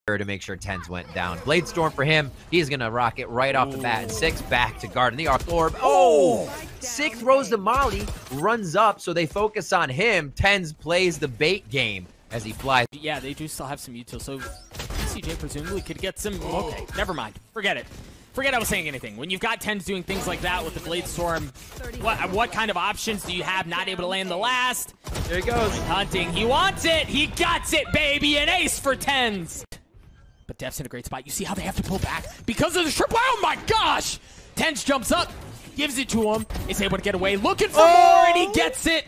to make sure TENZ went down. Blade Storm for him. He's going to rock it right off the bat. And 6 back to guard in the orb. Oh! 6 throws the molly, runs up, so they focus on him. TENZ plays the bait game as he flies. Yeah, they do still have some util, so CJ presumably could get some... Okay, never mind. Forget it. Forget I was saying anything. When you've got TENZ doing things like that with the Blade Storm, what kind of options do you have? Not able to land the last. There he goes. Hunting. He wants it. He got it, baby. An ace for TENZ. But Def's in a great spot. You see how they have to pull back because of the triple. Oh my gosh! TENZ jumps up, gives it to him, is able to get away, looking for more, and he gets it.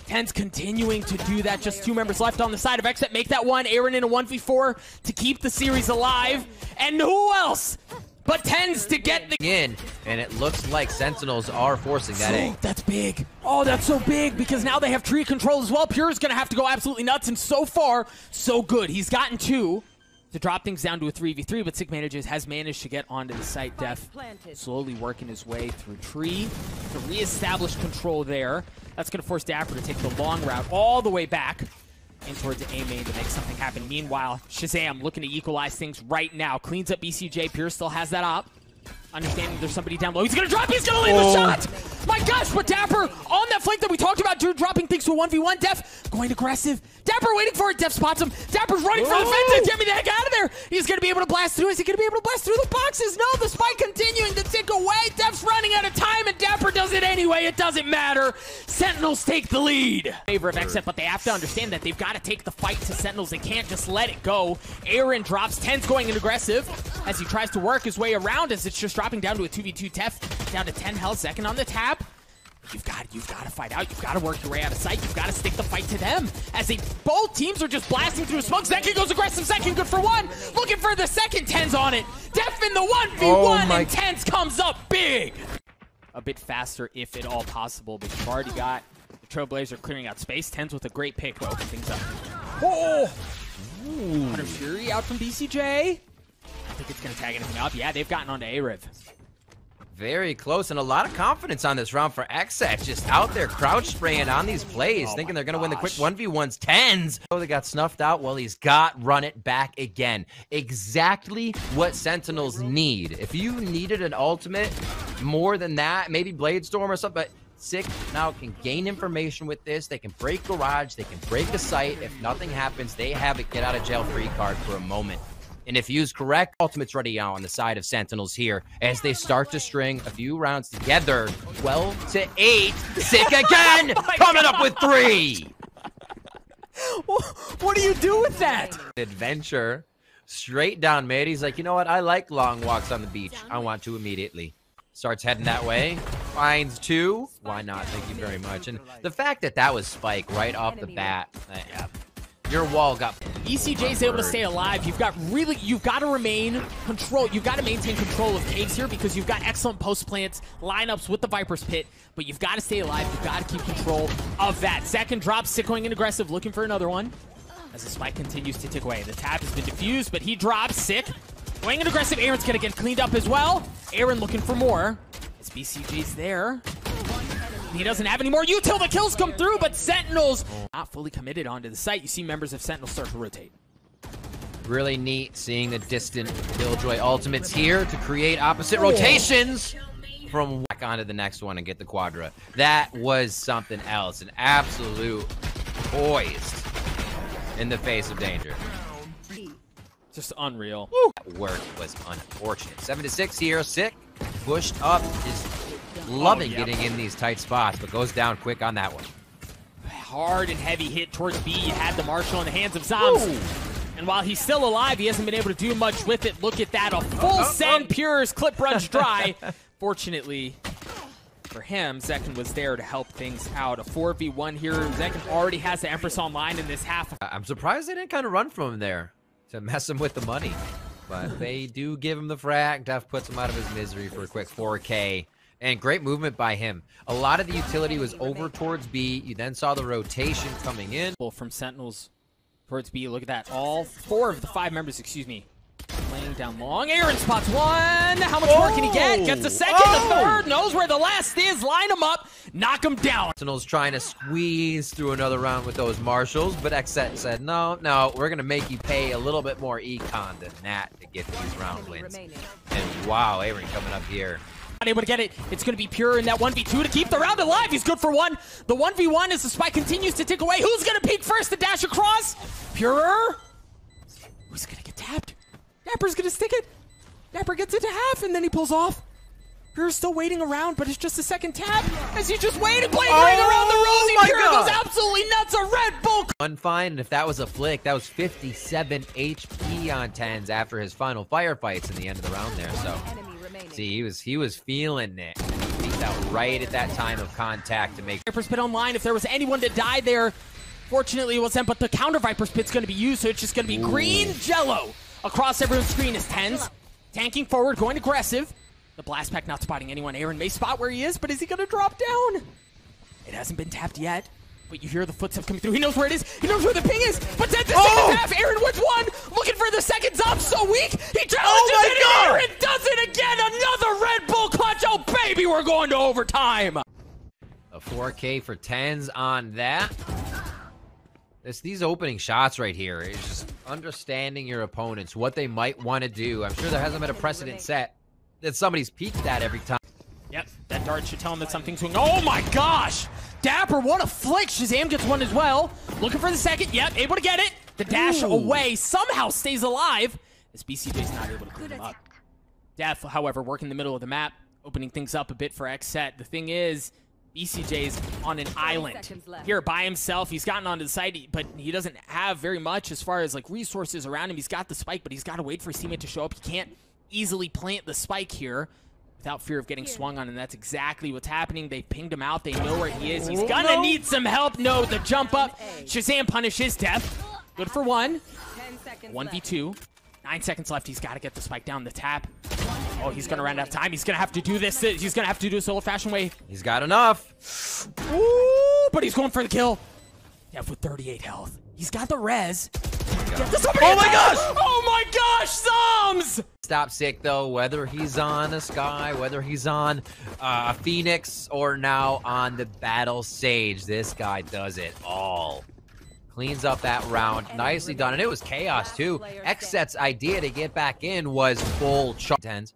TENZ continuing to do that. Just 2 members left on the side of Exit. Make that one. Aaron in a 1v4 to keep the series alive. And who else but TENZ to get the in, and it looks like Sentinels are forcing that A. That's big. Oh, that's so big because now they have tree control as well. Pure's gonna have to go absolutely nuts, and so far, so good. He's gotten 2 to drop things down to a 3v3, but Sig has managed to get onto the site. Def slowly working his way through tree to reestablish control there. That's gonna force Dapper to take the long route all the way back in towards the A main to make something happen. Meanwhile, Shazam looking to equalize things right now. Cleans up BCJ. Pure still has that op. Understanding there's somebody down low. He's going to drop. He's going to leave the shot. My gosh, but Dapper on that flank that we talked about, Drew dropping things to a 1v1. Def going aggressive. Dapper waiting for it. Def spots him. Dapper's running for the fence. Get me the heck out of there. He's going to be able to blast through. Is he going to be able to blast through the boxes? No, the spike continuing to tick away. Def's running out of time, and Dapper does it anyway. It doesn't matter. Sentinels take the lead. Favor of Exit, but they have to understand that they've got to take the fight to Sentinels. They can't just let it go. Aaron drops. TENZ going in aggressive as he tries to work his way around as it's just dropping down to a 2v2. Def down to 10 health. Second on the tap. You've got to fight out. You've got to work your way out of sight. You've got to stick the fight to them. As both teams are just blasting through smoke. Second goes aggressive. Second good for 1. Looking for the second. TENZ on it. Def in the 1v1, and TENZ comes up big. A bit faster, if at all possible, but you've already got the Trailblazer clearing out space. TENZ with a great pick to open things up. Oh! Hunter Fury out from BCJ. I think it's going to tag anything up. Yeah, they've gotten onto A-Riv. Very close, and a lot of confidence on this round for Exet. Just out there crouch spraying on these plays, thinking they're going to win the quick 1v1s. TENZ. Oh, they got snuffed out. Well, he's got run it back again. Exactly what Sentinels need. If you needed an ultimate more than that, maybe Blade Storm or something, but Sick now can gain information with this. They can break garage. They can break the site. If nothing happens, they have a get out of jail free card for a moment. And if used correct, ultimate's ready on the side of Sentinels here as they start to string a few rounds together. 12 to 8. Sick again, coming up with 3. What do you do with that? Adventure straight down mid. He's like, you know what? I like long walks on the beach. I want to immediately. Starts heading that way. Finds 2. Why not? Thank you very much. And the fact that that was Spike right off the bat. Your wall got... ECJ's able to stay alive. You've got to remain control. You've got to maintain control of caves here because you've got excellent post plants, lineups with the Viper's Pit, but you've got to stay alive. You've got to keep control of that. Second drop, Sick going in aggressive, looking for another one. As the spike continues to tick away. The tap has been diffused, but he drops. Sick going in aggressive. Aaron's going to get cleaned up as well. Aaron looking for more. As BCG's there. He doesn't have any more util. The kills come through, but Sentinels not fully committed onto the site. You see members of Sentinels start to rotate. Really neat seeing the distant Killjoy ultimates here to create opposite rotations from back onto the next one and get the quadra. That was something else. An absolute poised in the face of danger. Just unreal. Woo. That work was unfortunate. 7 to 6 here. Sick. Pushed up. Is loving getting in these tight spots, but goes down quick on that one. Hard and heavy hit towards B. You had the Marshal in the hands of Zoms. And while he's still alive, he hasn't been able to do much with it. Look at that. A full send. Pure's clip runs dry. Fortunately for him, Zekken was there to help things out. A 4v1 here. Zekken already has the Empress online in this half. I'm surprised they didn't kind of run from him there to mess him with the money. But they do give him the frag. Def puts him out of his misery for a quick 4K. And great movement by him. A lot of the utility was over towards B. You then saw the rotation coming in. From Sentinels towards B. Look at that. All 4 of the 5 members, excuse me, playing down long. Aaron spots one. How much more can he get? Gets the second, the third. Knows where the last is. Line him up. Knock him down. Arsenal's trying to squeeze through another round with those marshals, but XZ said, no, we're going to make you pay a little bit more econ than that to get these round wins. And wow, Aaron coming up here. Not able to get it. It's going to be Pure in that 1v2 to keep the round alive. He's good for one. The 1v1 as the spike continues to tick away. Who's going to peek first? The dash across. Pure. Who's going to get tapped? Dapper's going to stick it. Dapper gets it to half, and then he pulls off. Pure's still waiting around, but it's just a second tap as he's just waiting, blazing around the rosy. Pure goes absolutely nuts. A Red Bull. Unfine, and if that was a flick, that was 57 HP on TENZ after his final firefights in the end of the round there. So, see, he was feeling it. He peeked out right at that time of contact to make. Viper Spit online. If there was anyone to die there, fortunately it was them, but the counter Viper Spit's going to be used, so it's just going to be green jello across everyone's screen as TENZ tanking forward, going aggressive. The blast pack not spotting anyone. Aaron may spot where he is, but is he going to drop down? It hasn't been tapped yet, but you hear the footsteps coming through. He knows where it is. He knows where the ping is, but TENZ is taking half. Aaron with one, looking for the second. Zom so weak. He challenges it, and Aaron does it again. Another Red Bull clutch. Oh, baby, we're going to overtime. A 4K for TENZ on that. These opening shots right here is just understanding your opponents, what they might want to do. I'm sure there hasn't been a precedent set that somebody's peeked at every time. Yep, that dart should tell him that something's going. Oh my gosh! Dapper, what a flick! Shazam gets one as well. Looking for the second. Yep, able to get it. The dash away somehow stays alive. As BCJ's not able to clean him up. Def, however, working the middle of the map, opening things up a bit for XZ. The thing is, BCJ's on an island here by himself. He's gotten onto the side, but he doesn't have very much as far as like resources around him. He's got the spike, but he's got to wait for his teammate to show up. He can't easily plant the spike here without fear of getting swung on, and that's exactly what's happening. They pinged him out. They know where he is. He's gonna need some help. No, the jump up. Shazam punishes Def. Good for one. 1v2. 9 seconds left. He's got to get the spike down the tap. Oh, he's gonna run out of time. He's gonna have to do this. He's gonna have to do this old-fashioned way. He's got enough. Ooh, but he's going for the kill. Def with 38 health. He's got the res. Oh my gosh! Oh my gosh, Zoms! Stop sick though, whether he's on a Sky, whether he's on a Phoenix, or now on the Battle Sage, this guy does it all. Cleans up that round. Nicely done. And it was chaos too. XZ's idea to get back in was full TENZ.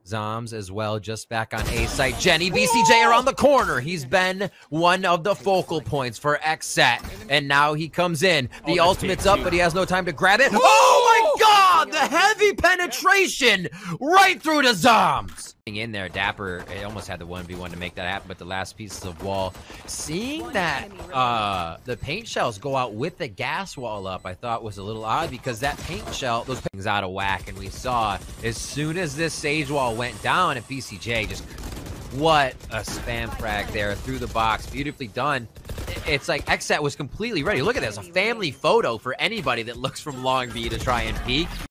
Zoms as well, just back on A site. Jenny, BCJ around the corner. He's been one of the focal points for XZ. And now he comes in. The ultimate's up, but he has no time to grab it. Oh my god! The heavy penetration right through the Zoms. In there, Dapper almost had the 1v1 to make that happen, but the last pieces of wall. Seeing that the paint shells go out with the gas wall up, I thought was a little odd because that paint shell, those things out of whack, and we saw as soon as this Sage wall went down and BCJ just, what a spam frag there through the box, beautifully done. It's like XZ was completely ready. Look at this, a family photo for anybody that looks from Long B to try and peek.